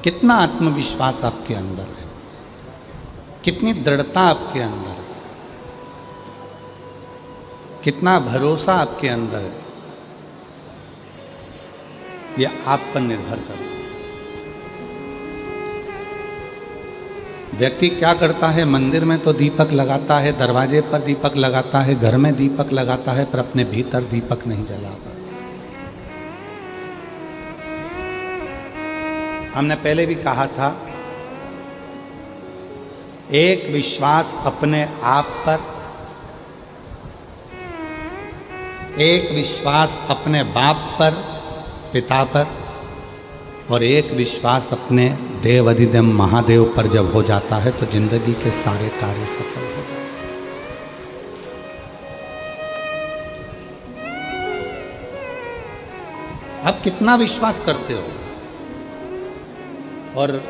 कितना आत्मविश्वास आपके अंदर है, कितनी दृढ़ता आपके अंदर है, कितना भरोसा आपके अंदर है, यह आप पर निर्भर करता है। व्यक्ति क्या करता है, मंदिर में तो दीपक लगाता है, दरवाजे पर दीपक लगाता है, घर में दीपक लगाता है, पर अपने भीतर दीपक नहीं जला पाता। हमने पहले भी कहा था, एक विश्वास अपने आप पर, एक विश्वास अपने बाप पर, पिता पर, और एक विश्वास अपने देव अधिदेव महादेव पर जब हो जाता है तो जिंदगी के सारे कार्य सफल हो जाते हैं। आप कितना विश्वास करते हो? और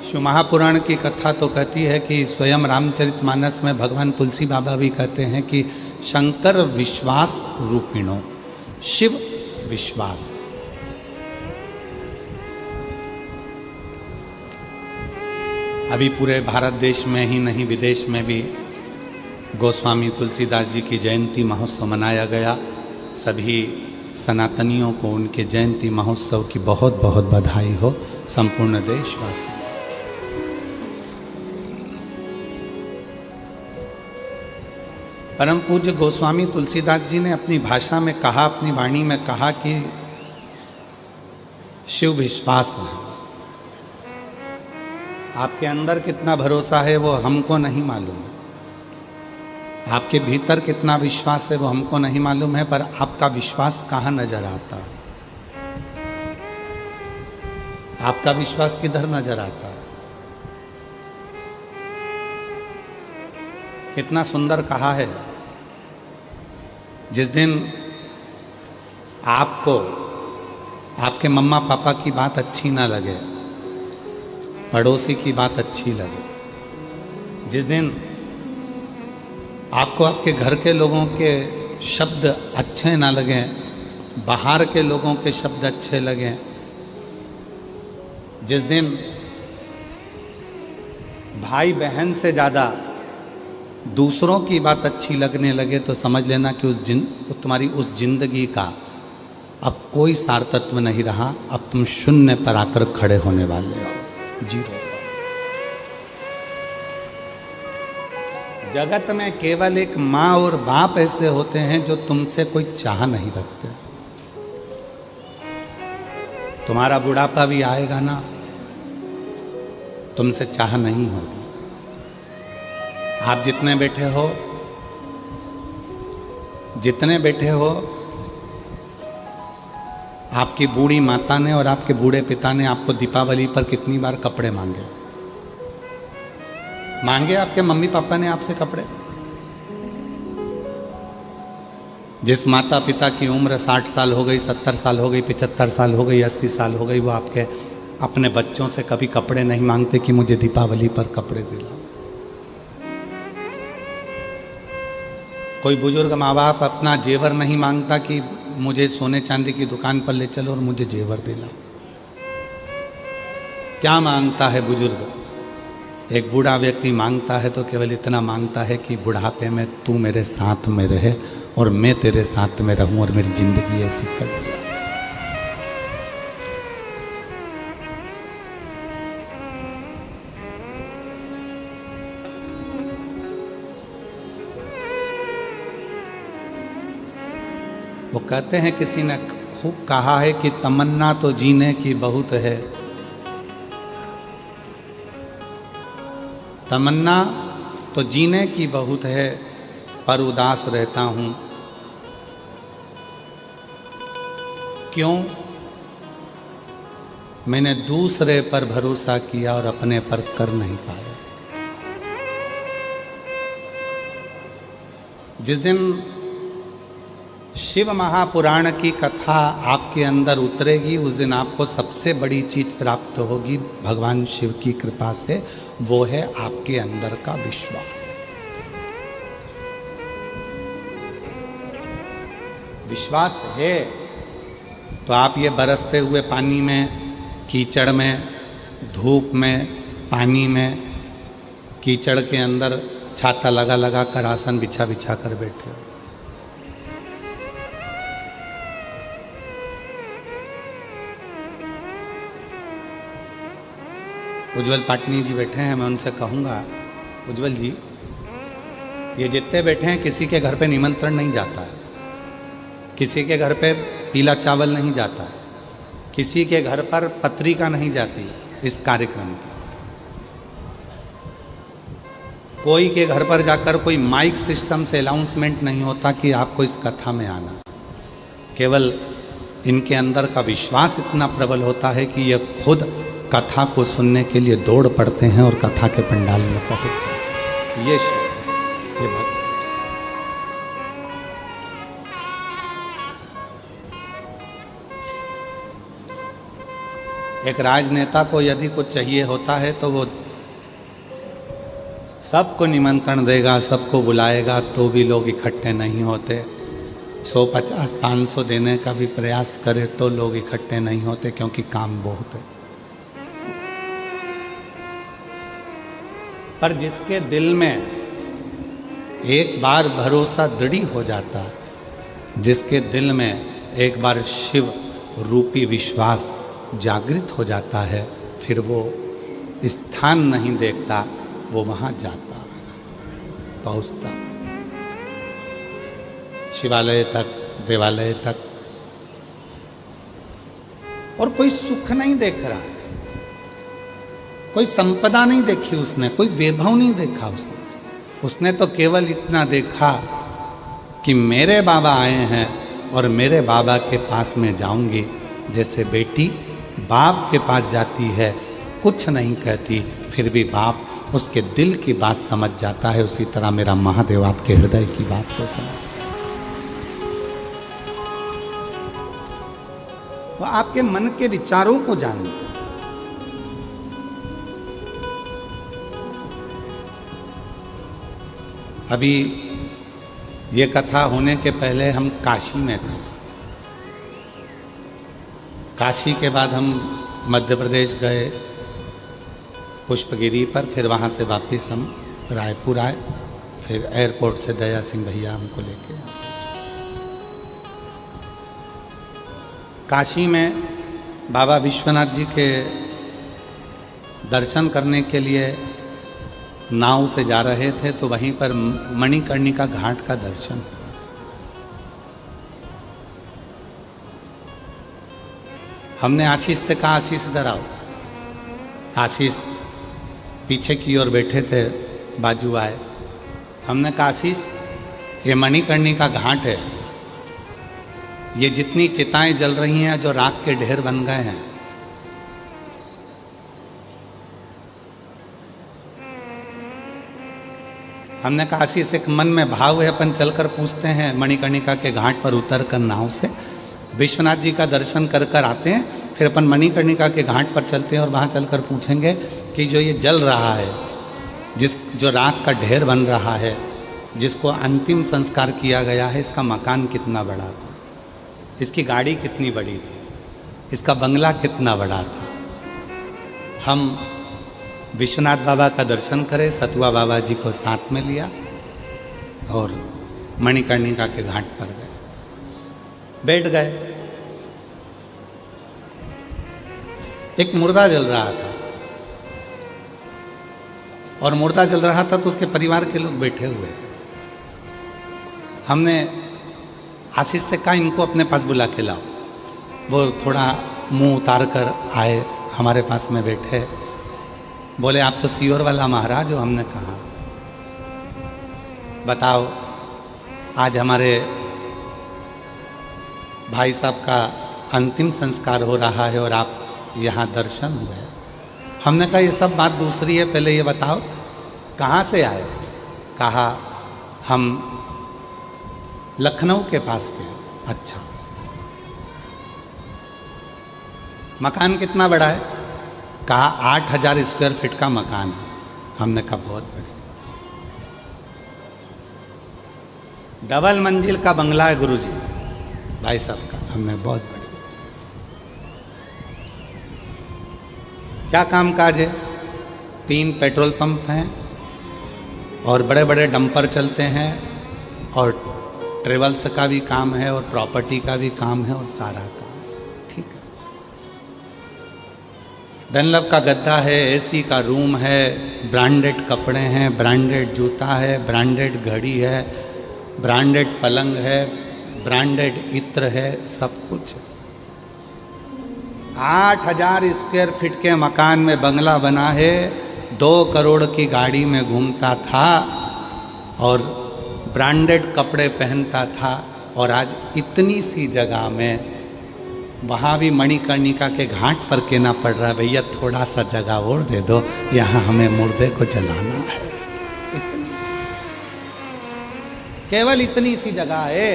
शिव महापुराण की कथा तो कहती है कि स्वयं रामचरितमानस में भगवान तुलसी बाबा भी कहते हैं कि शंकर विश्वास रूपिणो, शिव विश्वास। अभी पूरे भारत देश में ही नहीं, विदेश में भी गोस्वामी तुलसीदास जी की जयंती महोत्सव मनाया गया। सभी सनातनियों को उनके जयंती महोत्सव की बहुत बहुत बधाई हो, संपूर्ण देशवासी। परम पूज्य गोस्वामी तुलसीदास जी ने अपनी भाषा में कहा, अपनी वाणी में कहा कि शिव विश्वास है। आपके अंदर कितना भरोसा है वो हमको नहीं मालूम है, आपके भीतर कितना विश्वास है वो हमको नहीं मालूम है, पर आपका विश्वास कहाँ नजर आता है? आपका विश्वास किधर नजर आता है? कितना सुंदर कहा है, जिस दिन आपको आपके मम्मा पापा की बात अच्छी ना लगे, पड़ोसी की बात अच्छी लगे, जिस दिन आपको आपके घर के लोगों के शब्द अच्छे ना लगें, बाहर के लोगों के शब्द अच्छे लगें, जिस दिन भाई बहन से ज़्यादा दूसरों की बात अच्छी लगने लगे, तो समझ लेना कि तुम्हारी उस जिंदगी का अब कोई सार तत्व नहीं रहा। अब तुम शून्य पर आकर खड़े होने वाले हो, जीरो। जगत में केवल एक माँ और बाप ऐसे होते हैं जो तुमसे कोई चाह नहीं रखते। तुम्हारा बुढ़ापा भी आएगा ना, तुमसे चाह नहीं होगी। आप जितने बैठे हो, आपकी बूढ़ी माता ने और आपके बूढ़े पिता ने आपको दीपावली पर कितनी बार कपड़े मांगे आपके मम्मी पापा ने आपसे कपड़े? जिस माता पिता की उम्र 60 साल हो गई, 70 साल हो गई, 75 साल हो गई, 80 साल हो गई, वो आपके अपने बच्चों से कभी कपड़े नहीं मांगते कि मुझे दीपावली पर कपड़े दिलाओ। कोई बुजुर्ग माँ बाप अपना जेवर नहीं मांगता कि मुझे सोने चांदी की दुकान पर ले चलो और मुझे जेवर दिलाओ। क्या मांगता है बुजुर्ग? एक बूढ़ा व्यक्ति मांगता है तो केवल इतना मांगता है कि बुढ़ापे में तू मेरे साथ में रहे और मैं तेरे साथ में रहूं और मेरी जिंदगी ऐसी कट जाए। वो कहते हैं, किसी ने खूब कहा है कि तमन्ना तो जीने की बहुत है, तमन्ना तो जीने की बहुत है, पर उदास रहता हूँ। क्यों? मैंने दूसरे पर भरोसा किया और अपने पर कर नहीं पाया। जिस दिन शिव महापुराण की कथा आपके अंदर उतरेगी, उस दिन आपको सबसे बड़ी चीज प्राप्त होगी भगवान शिव की कृपा से, वो है आपके अंदर का विश्वास। विश्वास है तो आप ये बरसते हुए पानी में, कीचड़ में, धूप में, पानी में, कीचड़ के अंदर छाता लगा लगा कर, आसन बिछा बिछा कर बैठे हो। उज्जवल पाटनी जी बैठे हैं, मैं उनसे कहूँगा, उज्जवल जी, ये जितने बैठे हैं किसी के घर पे निमंत्रण नहीं जाता है, किसी के घर पे पीला चावल नहीं जाता है, किसी के घर पर पत्रिका नहीं जाती इस कार्यक्रम की। कोई के घर पर जाकर कोई माइक सिस्टम से अनाउंसमेंट नहीं होता कि आपको इस कथा में आना। केवल इनके अंदर का विश्वास इतना प्रबल होता है कि ये खुद कथा को सुनने के लिए दौड़ पड़ते हैं और कथा के पंडाल में पहुंच जाते हैं। ये भक्त एक राजनेता को यदि कुछ चाहिए होता है तो वो सबको निमंत्रण देगा, सबको बुलाएगा, तो भी लोग इकट्ठे नहीं होते। 150, 500 देने का भी प्रयास करे तो लोग इकट्ठे नहीं होते, क्योंकि काम बहुत है। पर जिसके दिल में एक बार भरोसा दृढ़ हो जाता है, जिसके दिल में एक बार शिव रूपी विश्वास जागृत हो जाता है, फिर वो स्थान नहीं देखता, वो वहाँ जाता, पहुँचता, शिवालय तक, देवालय तक। और कोई सुख नहीं देख रहा है, कोई संपदा नहीं देखी उसने, कोई वैभव नहीं देखा उसने तो केवल इतना देखा कि मेरे बाबा आए हैं और मेरे बाबा के पास में जाऊंगी। जैसे बेटी बाप के पास जाती है, कुछ नहीं कहती, फिर भी बाप उसके दिल की बात समझ जाता है, उसी तरह मेरा महादेव आपके हृदय की बात को समझ, वो आपके मन के विचारों को जानता है। अभी ये कथा होने के पहले हम काशी में थे। काशी के बाद हम मध्य प्रदेश गए पुष्पगिरी पर, फिर वहाँ से वापस हम रायपुर आए, फिर एयरपोर्ट से दया सिंह भैया हमको लेके आए। काशी में बाबा विश्वनाथ जी के दर्शन करने के लिए नाव से जा रहे थे, तो वहीं पर मणिकर्णिका घाट का दर्शन। हमने आशीष से कहा, आशीष इधर आओ। आशीष पीछे की ओर बैठे थे, बाजू आए। हमने कहा, आशीष ये मणिकर्णिका घाट है, ये जितनी चिताएं जल रही हैं, जो राख के ढेर बन गए हैं, हमने कहा, आशीष एक मन में भाव है, अपन चलकर पूछते हैं मणिकर्णिका के घाट पर उतर कर नाव से विश्वनाथ जी का दर्शन कर कर आते हैं, फिर अपन मणिकर्णिका के घाट पर चलते हैं और वहाँ चलकर पूछेंगे कि जो ये जल रहा है, जो राख का ढेर बन रहा है, जिसको अंतिम संस्कार किया गया है, इसका मकान कितना बड़ा था, इसकी गाड़ी कितनी बड़ी थी, इसका बंगला कितना बड़ा था। हम विश्वनाथ बाबा का दर्शन करें, सतुआ बाबा जी को साथ में लिया और मणिकर्णिका के घाट पर गए, बैठ गए। एक मुर्दा जल रहा था, और मुर्दा जल रहा था तो उसके परिवार के लोग बैठे हुए थे। हमने आशीष से कहा, इनको अपने पास बुला के लाओ। वो थोड़ा मुंह उतार कर आए, हमारे पास में बैठे, बोले, आप तो सीहोर वाला महाराज हो। हमने कहा, बताओ, आज हमारे भाई साहब का अंतिम संस्कार हो रहा है और आप यहाँ दर्शन हुए। हमने कहा, ये सब बात दूसरी है, पहले ये बताओ कहाँ से आए। कहा, हम लखनऊ के पास के। अच्छा, मकान कितना बड़ा है। कहा, 8000 स्क्वायर फीट का मकान है। हमने कहा, बहुत बड़ी, डबल मंजिल का बंगला है गुरुजी भाई साहब का। हमने बहुत बड़ी। क्या काम काज है? 3 पेट्रोल पंप हैं और बड़े बड़े डंपर चलते हैं और ट्रेवल्स का भी काम है और प्रॉपर्टी का भी काम है और सारा काम, ठीक है। डनलप का गद्दा है, एसी का रूम है, ब्रांडेड कपड़े हैं, ब्रांडेड जूता है, ब्रांडेड घड़ी है, ब्रांडेड पलंग है, ब्रांडेड इत्र है, सब कुछ है। 8000 स्क्वायर फीट के मकान में बंगला बना है, 2 करोड़ की गाड़ी में घूमता था और ब्रांडेड कपड़े पहनता था, और आज इतनी सी जगह में वहाँ भी मणिकर्णिका के घाट पर कहना पड़ रहा है, भैया थोड़ा सा जगह और दे दो, यहाँ हमें मुर्दे को जलाना है। इतनी सी, केवल इतनी सी जगह है,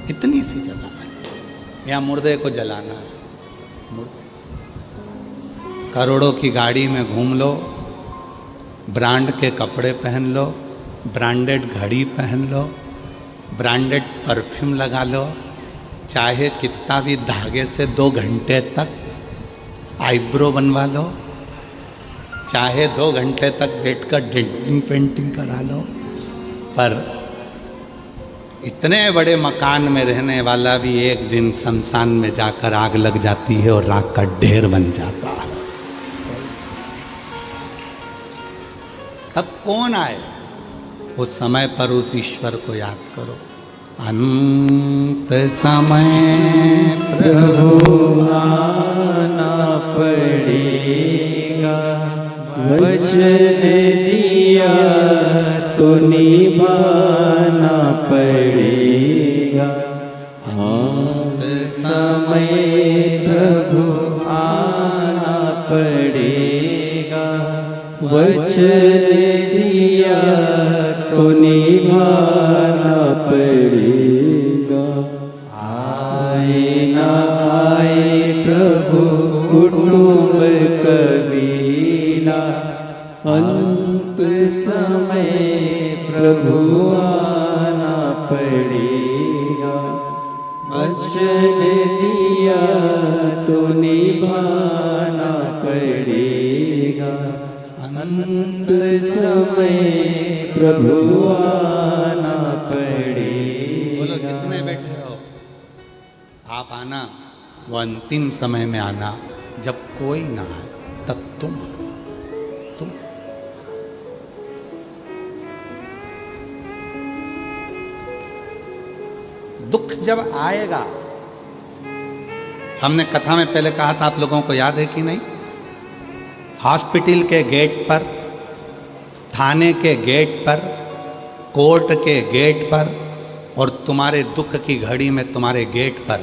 इतनी सी जगह है, यहाँ मुर्दे को जलाना है। मुर्दे करोड़ों की गाड़ी में घूम लो, ब्रांड के कपड़े पहन लो, ब्रांडेड घड़ी पहन लो, ब्रांडेड परफ्यूम लगा लो, चाहे कितना भी धागे से 2 घंटे तक आईब्रो बनवा लो, चाहे 2 घंटे तक बैठकर डेंटिंग पेंटिंग करा लो, पर इतने बड़े मकान में रहने वाला भी एक दिन शमशान में जाकर आग लग जाती है और राख का ढेर बन जाता है। तब कौन आए? उस समय पर उस ईश्वर को याद करो। अंत समय प्रभु आना पड़ेगा, वचन दिया तो निभाना पड़ेगा। अंत समय प्रभु आना पड़ेगा, वचन दिया तो निभाना पड़ेगा। आए ना आए प्रभु कुटुंब कबीला, अंत समय प्रभु आना पड़ेगा। वचन दिया तो निभाना पड़ेगा। अंत समय प्रभु आना पड़ेगा। बोलो कितने बैठे हो आप? आना, वो अंतिम समय में आना, जब कोई ना आए तब तुम दुख जब आएगा, हमने कथा में पहले कहा था, आप लोगों को याद है कि नहीं? हॉस्पिटल के गेट पर, थाने के गेट पर, कोर्ट के गेट पर और तुम्हारे दुख की घड़ी में तुम्हारे गेट पर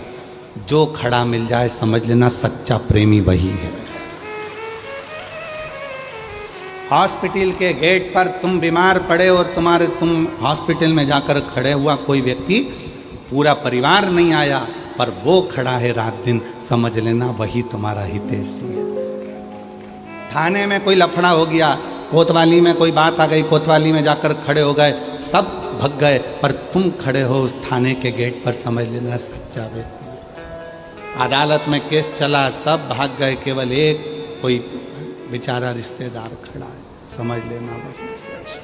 जो खड़ा मिल जाए, समझ लेना सच्चा प्रेमी वही है। हॉस्पिटल के गेट पर तुम बीमार पड़े और तुम हॉस्पिटल में जाकर खड़े हुआ कोई व्यक्ति, पूरा परिवार नहीं आया पर वो खड़ा है रात दिन, समझ लेना वही तुम्हारा हितैषी है। थाने में कोई लफड़ा हो गया, कोतवाली में कोई बात आ गई, कोतवाली में जाकर खड़े हो गए, सब भग गए, पर तुम खड़े हो उस थाने के गेट पर, समझ लेना सच्चा व्यक्ति। अदालत में केस चला, सब भाग गए, केवल एक कोई बेचारा रिश्तेदार खड़ा है, समझ लेना वही श्रेष्ठ।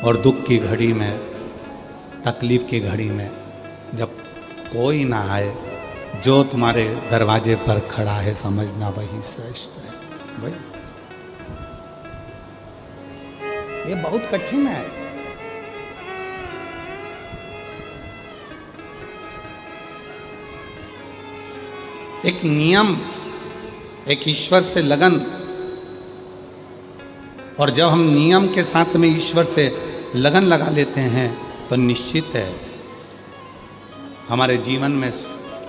और दुख की घड़ी में, तकलीफ की घड़ी में जब कोई ना आए, जो तुम्हारे दरवाजे पर खड़ा है, समझना वही श्रेष्ठ है, वही। ये बहुत कठिन है। एक नियम, एक ईश्वर से लगन, और जब हम नियम के साथ में ईश्वर से लगन लगा लेते हैं तो निश्चित है हमारे जीवन में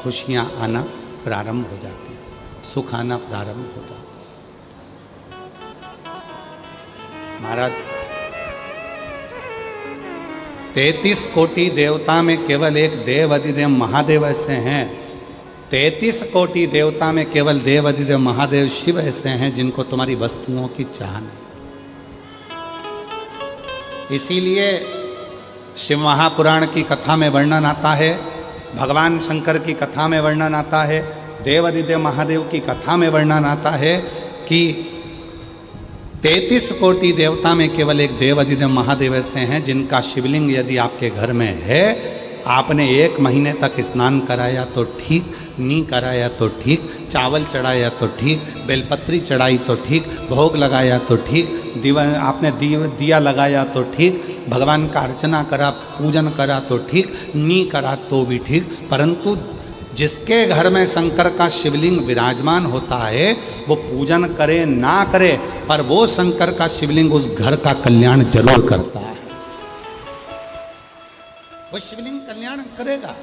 खुशियां आना प्रारंभ हो जाती है, सुख आना प्रारंभ हो जाता है। महाराज, 33 कोटि देवता में केवल एक देव अधिदेव महादेव ऐसे हैं। 33 कोटि देवता में केवल देव अधिदेव महादेव शिव ऐसे हैं जिनको तुम्हारी वस्तुओं की चाह नहीं। इसीलिए शिव महापुराण की कथा में वर्णन आता है, भगवान शंकर की कथा में वर्णन आता है, देवादिदेव महादेव की कथा में वर्णन आता है कि 33 कोटि देवता में केवल एक देवादिदेव महादेव ऐसे हैं जिनका शिवलिंग यदि आपके घर में है, आपने 1 महीने तक स्नान कराया तो ठीक, नी कराया तो ठीक, चावल चढ़ाया तो ठीक, बेलपत्री चढ़ाई तो ठीक, भोग लगाया तो ठीक, आपने दिया लगाया तो ठीक, भगवान का अर्चना करा, पूजन करा तो ठीक, नी करा तो भी ठीक। परंतु जिसके घर में शंकर का शिवलिंग विराजमान होता है वो पूजन करे ना करे, पर वो शंकर का शिवलिंग उस घर का कल्याण जरूर करता है। वो शिवलिंग कल्याण करेगा।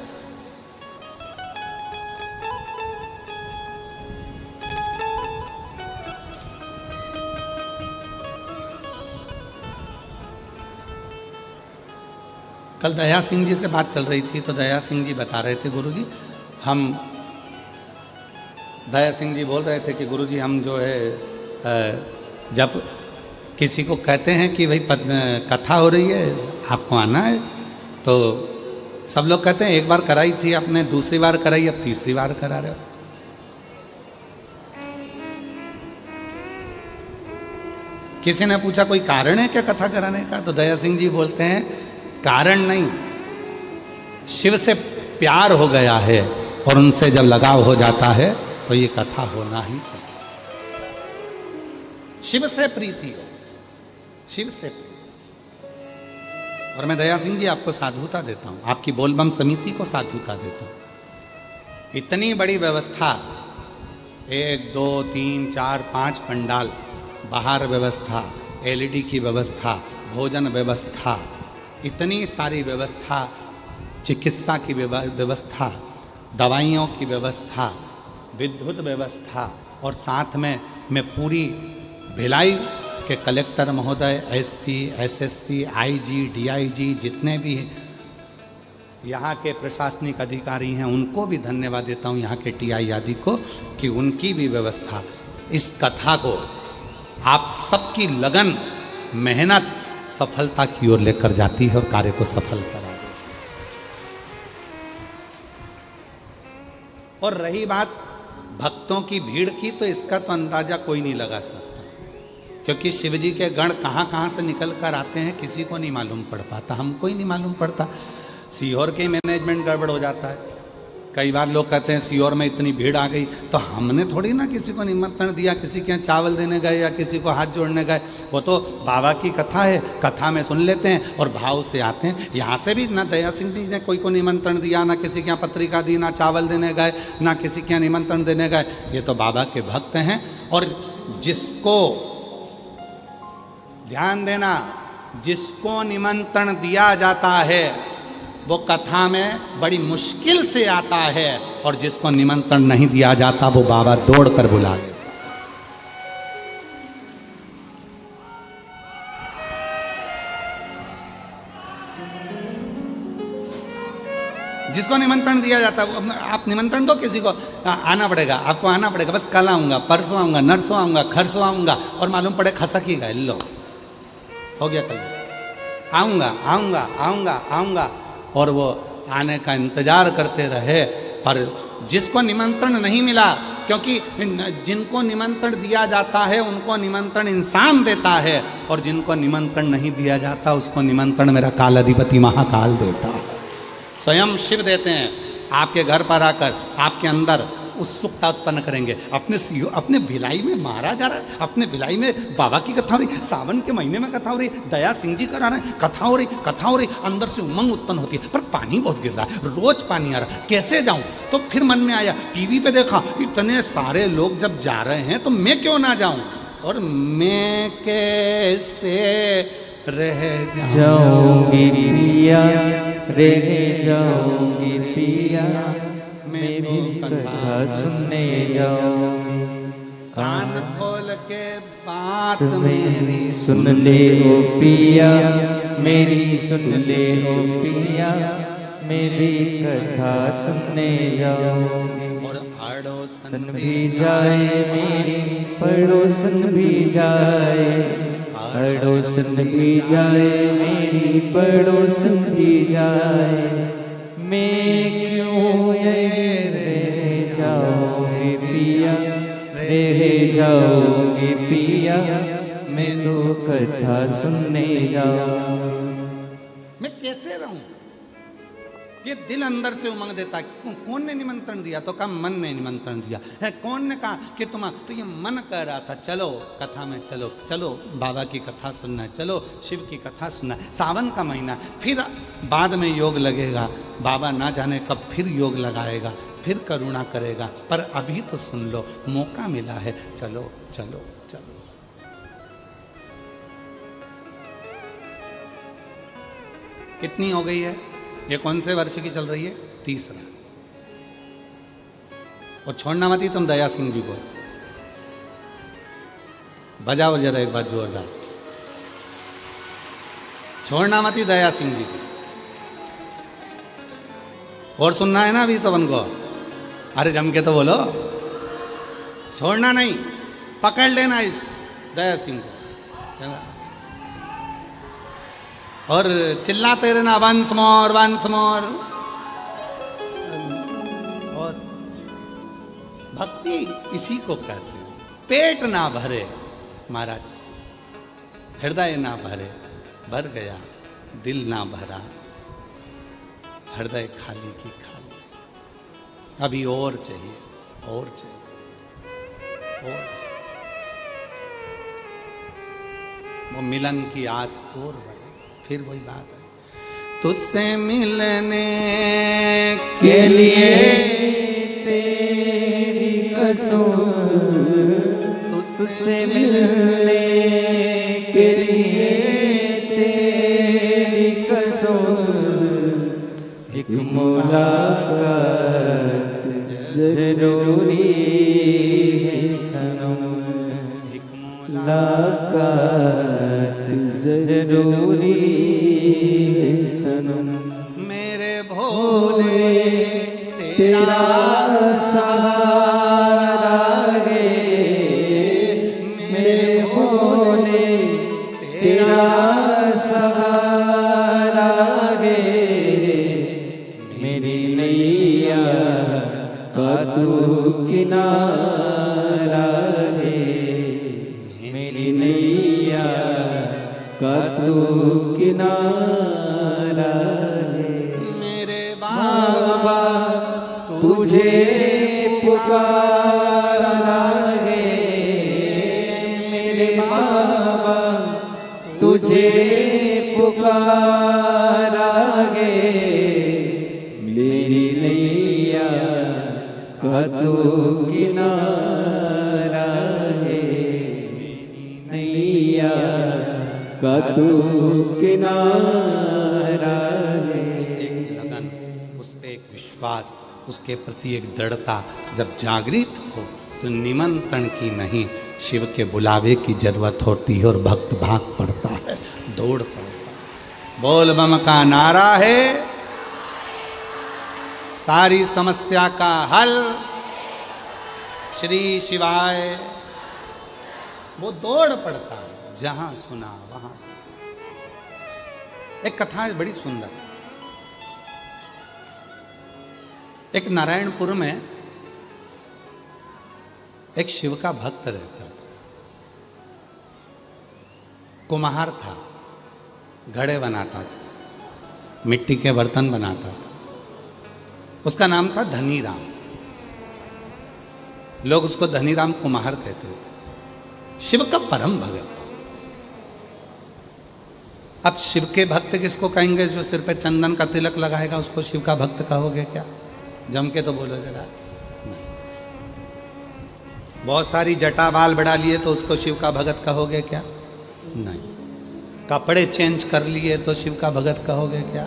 कल दया सिंह जी से बात चल रही थी तो दया सिंह जी बता रहे थे, गुरुजी हम, दया सिंह जी बोल रहे थे कि गुरुजी हम जो है जब किसी को कहते हैं कि भाई कथा हो रही है आपको आना है, तो सब लोग कहते हैं एक बार कराई थी आपने, दूसरी बार कराई, अब तीसरी बार करा रहे हो। किसी ने पूछा कोई कारण है क्या कथा कराने का, तो दया सिंह जी बोलते हैं कारण नहीं, शिव से प्यार हो गया है और उनसे जब लगाव हो जाता है तो ये कथा होना ही चाहिए। शिव से प्रीति हो, शिव से प्रीति। और मैं दया सिंह जी आपको साधुता देता हूं, आपकी बोलबम समिति को साधुता देता हूं। इतनी बड़ी व्यवस्था, 1 2 3 4 5 पंडाल, बाहर व्यवस्था, LED की व्यवस्था, भोजन व्यवस्था, इतनी सारी व्यवस्था, चिकित्सा की व्यवस्था, दवाइयों की व्यवस्था, विद्युत व्यवस्था, और साथ में मैं पूरी भिलाई के कलेक्टर महोदय, SP, SSP, IG, DIG जितने भी यहाँ के प्रशासनिक अधिकारी हैं उनको भी धन्यवाद देता हूँ, यहाँ के TI आदि को, कि उनकी भी व्यवस्था इस कथा को आप सबकी लगन मेहनत सफलता की ओर लेकर जाती है और कार्य को सफल करा देती है। और रही बात भक्तों की भीड़ की, तो इसका तो अंदाजा कोई नहीं लगा सकता, क्योंकि शिव जी के गण कहाँ कहाँ से निकल कर आते हैं किसी को नहीं मालूम पड़ पाता, हमको ही नहीं मालूम पड़ता। सीहोर के मैनेजमेंट गड़बड़ हो जाता है। कई बार लोग कहते हैं सीहोर में इतनी भीड़ आ गई, तो हमने थोड़ी ना किसी को निमंत्रण दिया, किसी के यहाँ चावल देने गए या किसी को हाथ जोड़ने गए। वो तो बाबा की कथा है, कथा में सुन लेते हैं और भाव से आते हैं। यहाँ से भी ना दया सिंह जी ने कोई को निमंत्रण दिया, ना किसी के यहाँ पत्रिका दी, ना चावल देने गए, ना किसी के यहाँ निमंत्रण देने गए। ये तो बाबा के भक्त हैं। और जिसको ध्यान देना, जिसको निमंत्रण दिया जाता है वो कथा में बड़ी मुश्किल से आता है, और जिसको निमंत्रण नहीं दिया जाता वो बाबा दौड़कर बुला लेता। जिसको निमंत्रण दिया जाता है, आप निमंत्रण दो किसी को, आना पड़ेगा, आपको आना पड़ेगा, बस कल आऊंगा, परसों आऊंगा, नरसों आऊंगा, खरसों आऊंगा, और मालूम पड़े खसक ही गए, लो हो गया, कल आऊंगा आऊंगा आऊंगा आऊंगा, और वो आने का इंतजार करते रहे। पर जिसको निमंत्रण नहीं मिला, क्योंकि जिनको निमंत्रण दिया जाता है उनको निमंत्रण इंसान देता है, और जिनको निमंत्रण नहीं दिया जाता उसको निमंत्रण मेरा काल अधिपति महाकाल देता है, स्वयं शिव देते हैं। आपके घर पर आकर आपके अंदर उत्सुकता उत्पन्न करेंगे। अपने भिलाई में मारा जा रहा है, अपने भिलाई में बाबा की कथा हो रही, सावन के महीने में कथा हो रही, दया सिंह जी करा रहे हैं, कथा हो रही, अंदर से उमंग उत्पन्न होती है, पर पानी बहुत गिर रहा है, रोज पानी आ रहा है, कैसे जाऊं? तो फिर मन में आया, टीवी पे देखा, इतने सारे लोग जब जा रहे हैं तो मैं क्यों ना जाऊं, और मैं कैसे रह जाऊंगी पिया, रह जाऊंगी पिया, मैं भी कथा सुनने जाऊंगी। कान खोल के बात मेरी सुन ले ओ पिया, मेरी सुन ले ओ पिया, मैं भी कथा सुनने जाऊंगी। और अड़ोसन भी जाए मेरी, पड़ोसन भी जाए, अड़ोसन भी जाए मेरी, पड़ोसन भी जाए, मैं क्यों रह जाऊंगी पिया, रह जाऊंगी पिया, मैं तो कथा सुनने जाऊं। मैं कैसे रहूं? ये दिल अंदर से उमंग देता है। कौन ने निमंत्रण दिया? तो कहा मन ने निमंत्रण दिया है। कौन ने कहा कि तुम? तो ये मन कह रहा था चलो कथा में, चलो चलो बाबा की कथा सुनना है, चलो शिव की कथा सुनना है। सावन का महीना, फिर बाद में योग लगेगा, बाबा ना जाने कब फिर योग लगाएगा, फिर करुणा करेगा, पर अभी तो सुन लो, मौका मिला है, चलो चलो चलो। कितनी हो गई है? ये कौन से वर्ष की चल रही है? तीसरा। और छोड़ना मत ही तुम दया सिंह जी को, बजाओ जरा एक बार जोरदार। छोड़ना मत ही दया सिंह जी को। और सुनना है ना अभी तो उनको? अरे जम के तो बोलो, छोड़ना नहीं, पकड़ लेना इस दया सिंह को और चिल्लाते रहना वंस मोर वंस मोर। और भक्ति इसी को कहते हैं। पेट ना भरे महाराज, हृदय ना भरे, भर गया दिल ना भरा, हृदय खाली की खाली। अभी और चाहिए, और चाहिए, और चाहिए। वो मिलन की आस और बढ़े। फिर वही बात है, तुझसे मिलने के लिए तेरी कसम, तुझसे मिलने के लिए तेरी कसम, एक मुलाकात जरूरी है सनम, एक मुलाकात जरूरी है सनम। मेरे भोले तेरा सहारा गे, मेरे भोले तेरा सहारा गे, मेरी नैया का तू किनारा है, मेरी नैया का तू किनारा है। मेरे बाबा तुझे पुकारा है, मेरे बाबा तुझे पुकारा है, मेरी नैया का तू किनारा है, मेरी नैया का तू किनारा है। एक लगन, उससे एक विश्वास, उसके प्रति एक दृढ़ता जब जागृत हो तो निमंत्रण की नहीं, शिव के बुलावे की जरूरत होती है और भक्त भाग पड़ता है, दौड़ पड़ता है। बोल बम का नारा है सारी समस्या का हल, श्री शिवाय। वो दौड़ पड़ता है जहां सुना वहां। एक कथा है बड़ी सुंदर। एक नारायणपुर में एक शिव का भक्त रहता था, कुम्हार था, घड़े बनाता था, मिट्टी के बर्तन बनाता था। उसका नाम था धनीराम। लोग उसको धनीराम कुम्हार कहते थे। शिव का परम भगत था। अब शिव के भक्त किसको कहेंगे? जो सिर पे चंदन का तिलक लगाएगा उसको शिव का भक्त कहोगे क्या? जम के तो बोलो जरा। नहीं। बहुत सारी जटा बाल बढ़ा लिए तो उसको शिव का भगत कहोगे क्या? नहीं। कपड़े चेंज कर लिए तो शिव का भगत कहोगे क्या?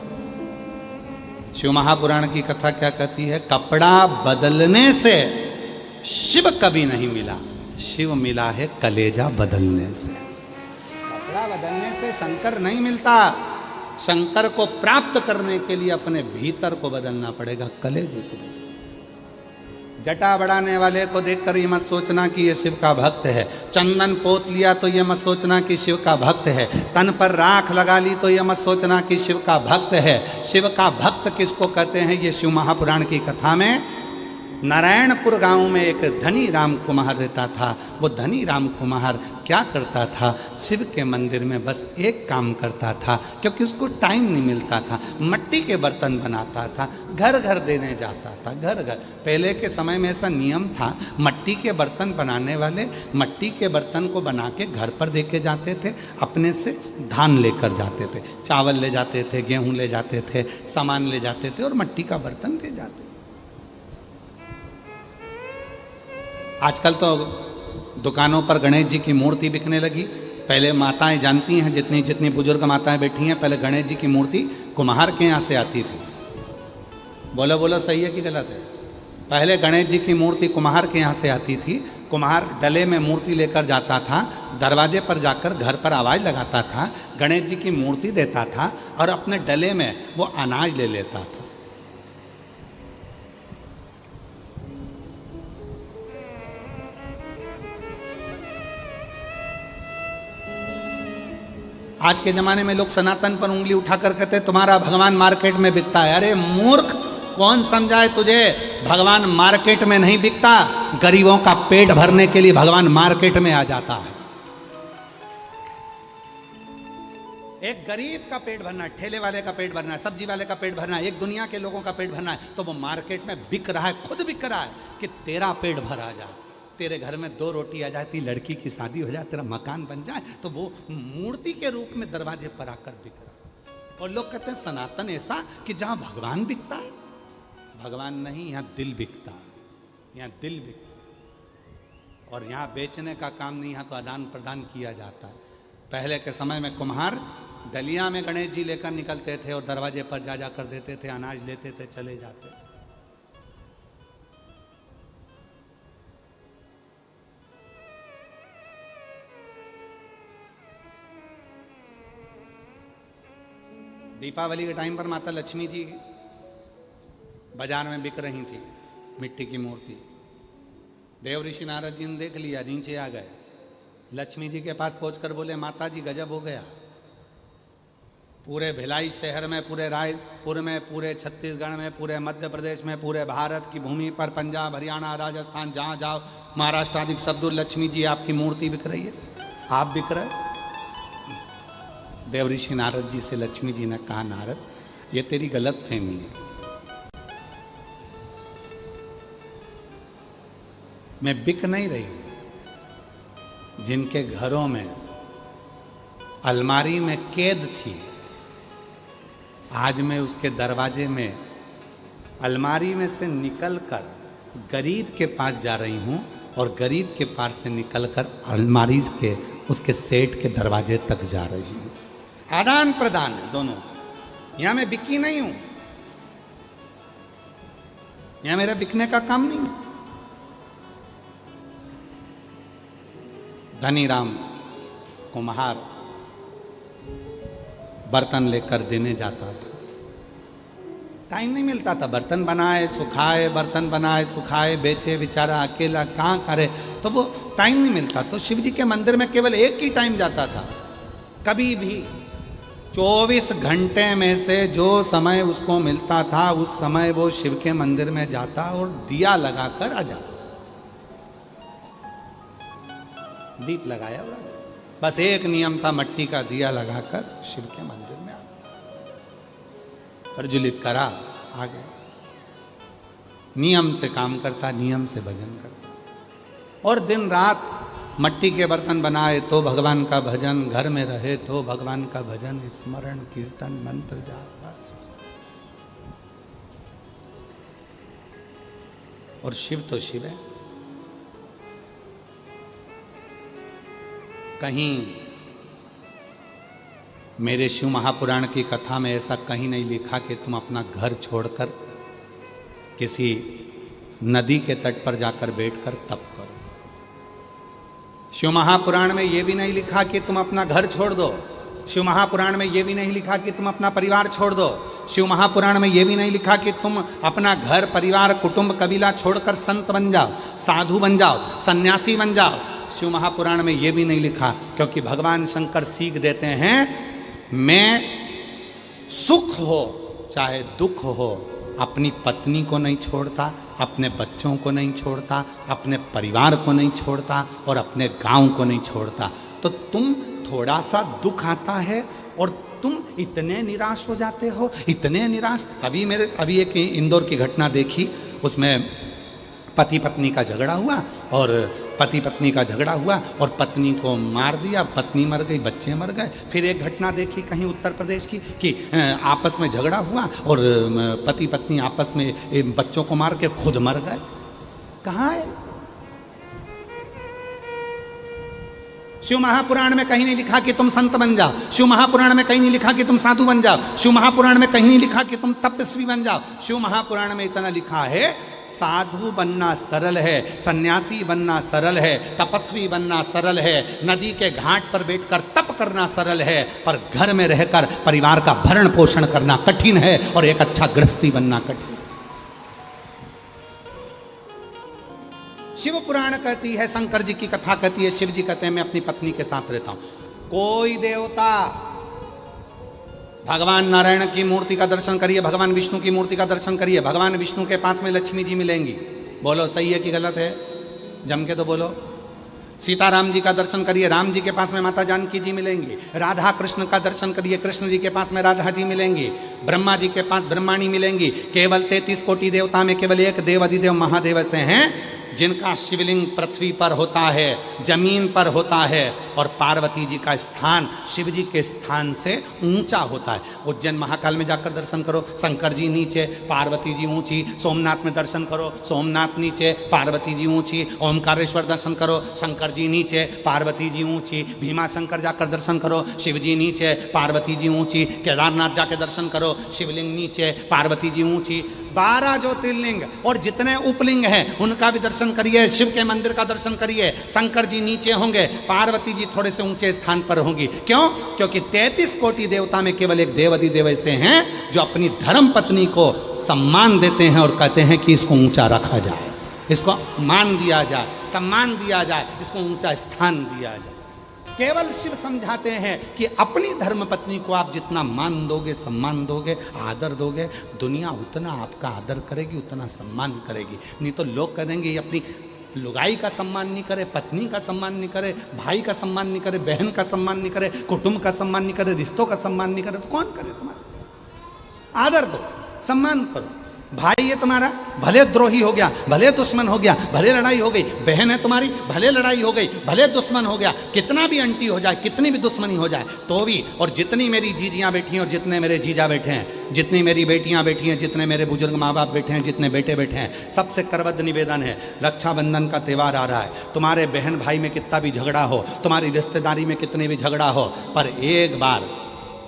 शिव महापुराण की कथा क्या कहती है? कपड़ा बदलने से शिव कभी नहीं मिला, शिव मिला है कलेजा बदलने से। कपड़ा बदलने से शंकर नहीं मिलता। शंकर को प्राप्त करने के लिए अपने भीतर को बदलना पड़ेगा, कलेजे को। जटा बढ़ाने वाले को देखकर ये मत सोचना कि ये शिव का भक्त है। चंदन पोत लिया तो ये मत सोचना कि शिव का भक्त है। तन पर राख लगा ली तो ये मत सोचना कि शिव का भक्त है। शिव का भक्त किसको कहते हैं, ये शिव महापुराण की कथा में नारायणपुर गांव में एक धनी राम कुमार रहता था। वो धनी राम कुमार क्या करता था, शिव के मंदिर में बस एक काम करता था, क्योंकि उसको टाइम नहीं मिलता था। मिट्टी के बर्तन बनाता था, घर घर देने जाता था, घर घर। पहले के समय में ऐसा नियम था, मिट्टी के बर्तन बनाने वाले मिट्टी के बर्तन को बना के घर पर दे के जाते थे, अपने से धान लेकर जाते थे, चावल ले जाते थे, गेहूँ ले जाते थे, सामान ले जाते थे और मिट्टी का बर्तन दे जाते थे। आजकल तो दुकानों पर गणेश जी की मूर्ति बिकने लगी। पहले माताएं जानती हैं, जितनी जितनी बुजुर्ग माताएं बैठी हैं, पहले गणेश जी की मूर्ति कुम्हार के यहाँ से आती थी। बोलो बोलो, सही है कि गलत है? पहले गणेश जी की मूर्ति कुम्हार के यहाँ से आती थी। कुम्हार डले में मूर्ति लेकर जाता था, दरवाजे पर जाकर घर पर आवाज़ लगाता था, गणेश जी की मूर्ति देता था और अपने डले में वो अनाज ले लेता था। आज के ज़माने में लोग सनातन पर उंगली उठाकर कहते हैं तुम्हारा भगवान मार्केट में बिकता है। अरे मूर्ख, कौन समझाए तुझे? भगवान मार्केट में नहीं बिकता, गरीबों का पेट भरने के लिए भगवान मार्केट में आ जाता है। एक गरीब का पेट भरना है, ठेले वाले का पेट भरना है, सब्जी वाले का पेट भरना है, एक दुनिया के लोगों का पेट भरना है, तो वो मार्केट में बिक रहा है, खुद बिक रहा है कि तेरा पेट भरा जाए, तेरे घर में 2 रोटी आ जाती, लड़की की शादी हो जाए, तेरा मकान बन जाए, तो वो मूर्ति के रूप में दरवाजे पर आकर बिक रहा। और लोग कहते हैं सनातन ऐसा कि जहां भगवान बिकता है। भगवान नहीं, यहाँ दिल बिकता है, यहाँ दिल बिकता। और यहाँ बेचने का काम नहीं, यहाँ तो आदान प्रदान किया जाता है। पहले के समय में कुम्हार डलिया में गणेश जी लेकर निकलते थे और दरवाजे पर जा जाकर देते थे, अनाज लेते थे, चले जाते थे। दीपावली के टाइम पर माता लक्ष्मी जी बाजार में बिक रही थी, मिट्टी की मूर्ति। देव ऋषि नारद जी ने देख लिया, नीचे आ गए, लक्ष्मी जी के पास पहुंचकर बोले माता जी गजब हो गया, पूरे भिलाई शहर में, पूरे रायपुर में, पूरे छत्तीसगढ़ में, पूरे मध्य प्रदेश में, पूरे भारत की भूमि पर, पंजाब, हरियाणा, राजस्थान, जहाँ जाओ, महाराष्ट्र आदि सब दूर लक्ष्मी जी आपकी मूर्ति बिक रही है, आप बिक रहे। देव ऋषि नारद जी से लक्ष्मी जी ने कहा, नारद ये तेरी गलत फहमी है, मैं बिक नहीं रही हूं। जिनके घरों में अलमारी में कैद थी, आज मैं उसके दरवाजे में अलमारी में से निकलकर गरीब के पास जा रही हूं और गरीब के पास से निकलकर अलमारी के उसके सेठ के दरवाजे तक जा रही हूं। आदान प्रदान है दोनों। यहां मैं बिकी नहीं हूं, यहां मेरा बिकने का काम नहीं है। धनी राम कुम्हार बर्तन लेकर देने जाता था, टाइम नहीं मिलता था, बर्तन बनाए सुखाए, बर्तन बनाए सुखाए, बेचे, बेचारा अकेला कहाँ करे, तो वो टाइम नहीं मिलता। तो शिव जी के मंदिर में केवल एक ही टाइम जाता था, कभी भी 24 घंटे में से जो समय उसको मिलता था उस समय वो शिव के मंदिर में जाता और दिया लगाकर आ जाता। दीप लगाया और बस एक नियम था, मिट्टी का दिया लगाकर शिव के मंदिर में आ प्रज्वलित करा, आ गए। नियम से काम करता, नियम से भजन करता और दिन रात मिट्टी के बर्तन बनाए तो भगवान का भजन, घर में रहे तो भगवान का भजन, स्मरण, कीर्तन, मंत्र, जाप। और शिव तो शिव है। कहीं मेरे शिव महापुराण की कथा में ऐसा कहीं नहीं लिखा कि तुम अपना घर छोड़कर किसी नदी के तट पर जाकर बैठकर तप करो। शिव महापुराण में यह भी नहीं लिखा कि तुम अपना घर छोड़ दो। शिव महापुराण में यह भी नहीं लिखा कि तुम अपना परिवार छोड़ दो। शिव महापुराण में यह भी नहीं लिखा कि तुम अपना घर परिवार कुटुंब कबीला छोड़कर संत बन जाओ, साधु बन जाओ, सन्यासी बन जाओ। शिव महापुराण में यह भी नहीं लिखा, क्योंकि भगवान शंकर सीख देते हैं, मैं सुख हो चाहे दुख हो अपनी पत्नी को नहीं छोड़ता, अपने बच्चों को नहीं छोड़ता, अपने परिवार को नहीं छोड़ता और अपने गांव को नहीं छोड़ता। तो तुम थोड़ा सा दुख आता है और तुम इतने निराश हो जाते हो, इतने निराश। अभी एक इंदौर की घटना देखी, उसमें पति पत्नी का झगड़ा हुआ और पत्नी को मार दिया, पत्नी मर गई, बच्चे मर गए। फिर एक घटना देखी कहीं उत्तर प्रदेश की कि आपस में झगड़ा हुआ और पति पत्नी आपस में बच्चों को मार के खुद मर गए। कहाँ है? शिव महापुराण में कहीं नहीं लिखा कि तुम संत बन जाओ, शिव महापुराण में कहीं नहीं लिखा कि तुम साधु बन जाओ, शिव महापुराण में कहीं नहीं लिखा कि तुम तपस्वी बन जाओ। शिव महापुराण में इतना लिखा है, साधु बनना सरल है, सन्यासी बनना सरल है, तपस्वी बनना सरल है, नदी के घाट पर बैठकर तप करना सरल है, पर घर में रहकर परिवार का भरण पोषण करना कठिन है और एक अच्छा गृहस्थी बनना कठिन। शिव पुराण कहती है, शंकर जी की कथा कहती है, शिव जी कहते हैं मैं अपनी पत्नी के साथ रहता हूं। कोई देवता, भगवान नारायण की मूर्ति का दर्शन करिए, भगवान विष्णु की मूर्ति का दर्शन करिए, भगवान विष्णु के पास में लक्ष्मी जी मिलेंगी। बोलो सही है कि गलत है? जम के तो बोलो। सीताराम जी का दर्शन करिए, राम जी के पास में माता जानकी जी मिलेंगी। राधा कृष्ण का दर्शन करिए, कृष्ण जी के पास में राधा जी मिलेंगी। ब्रह्मा जी के पास ब्रह्माणी मिलेंगी। केवल 33 कोटि देवता में केवल एक देव अधिदेव महादेव से हैं जिनका शिवलिंग पृथ्वी पर होता है, जमीन पर होता है, और पार्वती जी का स्थान शिव जी के स्थान से ऊंचा होता है। उज्जैन महाकाल में जाकर दर्शन करो, शंकर जी नीचे, पार्वती जी ऊंची। सोमनाथ में दर्शन करो, सोमनाथ नीचे, पार्वती जी ऊंची। ओमकारेश्वर दर्शन करो, शंकर जी नीचे, पार्वती जी ऊंची। भीमा शंकर जाकर दर्शन करो, शिव जी नीचे, पार्वती जी ऊंची। केदारनाथ जाकर दर्शन करो, शिवलिंग नीचे, पार्वती जी ऊंची। 12 ज्योतिर्लिंग और जितने उपलिंग हैं उनका भी दर्शन करिए, शिव के मंदिर का दर्शन करिए। शंकर जी नीचे होंगे, पार्वती जी थोड़े से ऊंचे स्थान पर होंगी। क्यों? क्योंकि 33 कोटि देवता में केवल एक देव अधिदेव ऐसे हैं जो अपनी धर्म पत्नी को सम्मान देते हैं और कहते हैं कि इसको ऊंचा रखा जाए, इसको मान दिया जाए, सम्मान दिया जाए, इसको ऊंचा स्थान दिया जाए। केवल शिव समझाते हैं कि अपनी धर्मपत्नी को आप जितना मान दोगे, सम्मान दोगे, आदर दोगे, दुनिया उतना आपका आदर करेगी, उतना सम्मान करेगी। नहीं तो लोग कह देंगे ये अपनी लुगाई का सम्मान नहीं करे, पत्नी का सम्मान नहीं करे, भाई का सम्मान नहीं करे, बहन का सम्मान नहीं करे, कुटुंब का सम्मान नहीं करे, रिश्तों का सम्मान नहीं करे, तो कौन करे? तुम्हारा आदर दो, सम्मान करो। भाई है तुम्हारा, भले द्रोही हो गया, भले दुश्मन हो गया, भले लड़ाई हो गई। बहन है तुम्हारी, भले लड़ाई हो गई, भले दुश्मन हो गया, कितना भी अंटी हो जाए, कितनी भी दुश्मनी हो जाए तो भी। और जितनी मेरी जीजियाँ बैठी हैं और जितने मेरे जीजा बैठे हैं, जितनी मेरी बेटियाँ बैठी हैं, जितने मेरे बुजुर्ग माँ बाप बैठे हैं, जितने बेटे बैठे हैं, सबसे करबद्ध निवेदन है, रक्षाबंधन का त्यौहार आ रहा है। तुम्हारे बहन भाई में कितना भी झगड़ा हो, तुम्हारी रिश्तेदारी में कितने भी झगड़ा हो, पर एक बार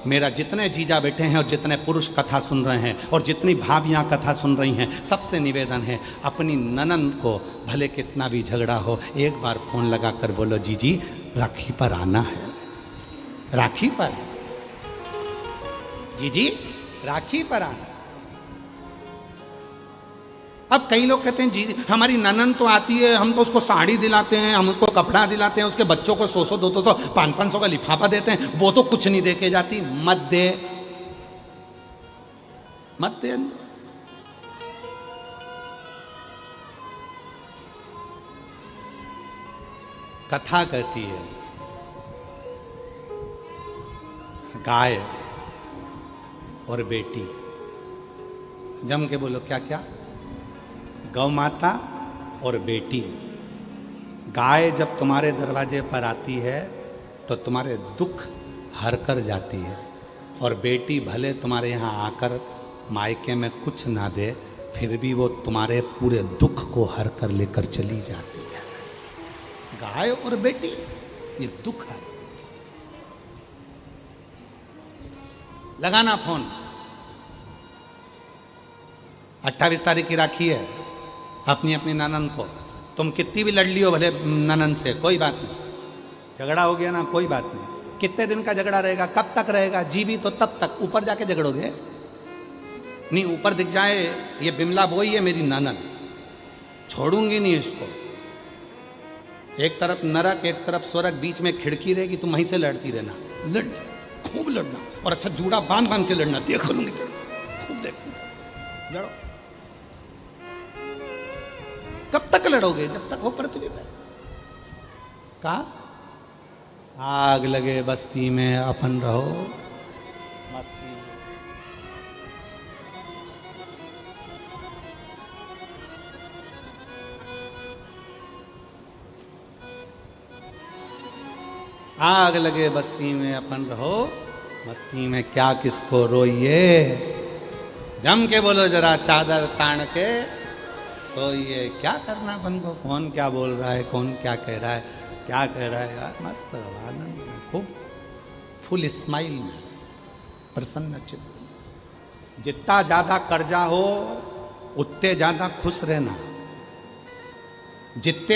मेरा जितने जीजा बैठे हैं और जितने पुरुष कथा सुन रहे हैं और जितनी भाभियाँ कथा सुन रही हैं, सबसे निवेदन है, अपनी ननंद को भले कितना भी झगड़ा हो, एक बार फोन लगा कर बोलो जीजी राखी पर आना है, राखी पर, जीजी राखी पर आना। अब कई लोग कहते हैं जी हमारी ननंद तो आती है, हम तो उसको साड़ी दिलाते हैं, हम उसको कपड़ा दिलाते हैं, उसके बच्चों को 100-100, 200, 500 का लिफाफा देते हैं, वो तो कुछ नहीं दे के जाती। मत दे, मत दे। कथा कहती है गाय और बेटी, जम के बोलो क्या क्या? गौ माता और बेटी। गाय जब तुम्हारे दरवाजे पर आती है तो तुम्हारे दुख हर कर जाती है, और बेटी भले तुम्हारे यहाँ आकर मायके में कुछ ना दे, फिर भी वो तुम्हारे पूरे दुख को हर कर लेकर चली जाती है। गाय और बेटी, ये दुख है। लगाना फोन, 28 तारीख की राखी है, अपनी अपनी ननंद को, तुम कितनी भी लड़ लियो भले ननंद से, कोई बात नहीं। झगड़ा हो गया ना, कोई बात नहीं। कितने दिन का झगड़ा रहेगा, कब तक रहेगा? जीवी तो तब तक, ऊपर जाके झगड़ोगे। नहीं ऊपर दिख जाए ये बिमला बोई है मेरी ननद, छोड़ूंगी नहीं इसको। एक तरफ नरक एक तरफ स्वर्ग, बीच में खिड़की रहेगी, तुम वहीं से लड़ती रहना, लड़ खूब लड़ना, और अच्छा जूड़ा बांध बांध के लड़ना, देख लूंगी खूब देखूंगा, लड़ो। कब तक लड़ोगे? जब तक हो पृथ्वी पे। कहा आग लगे बस्ती में अपन रहो मस्ती। आग लगे बस्ती में अपन रहो मस्ती में, क्या किसको रोइए, जम के बोलो जरा चादर तान के सोइए। क्या करना अपन को, कौन क्या बोल रहा है, कौन क्या कह रहा है, क्या कह रहा है यार, मस्त रहो आनंद में, खूब फुल स्माइल में, प्रसन्न चित्त। जितना ज्यादा कर्जा हो उतने ज्यादा खुश रहना, जितने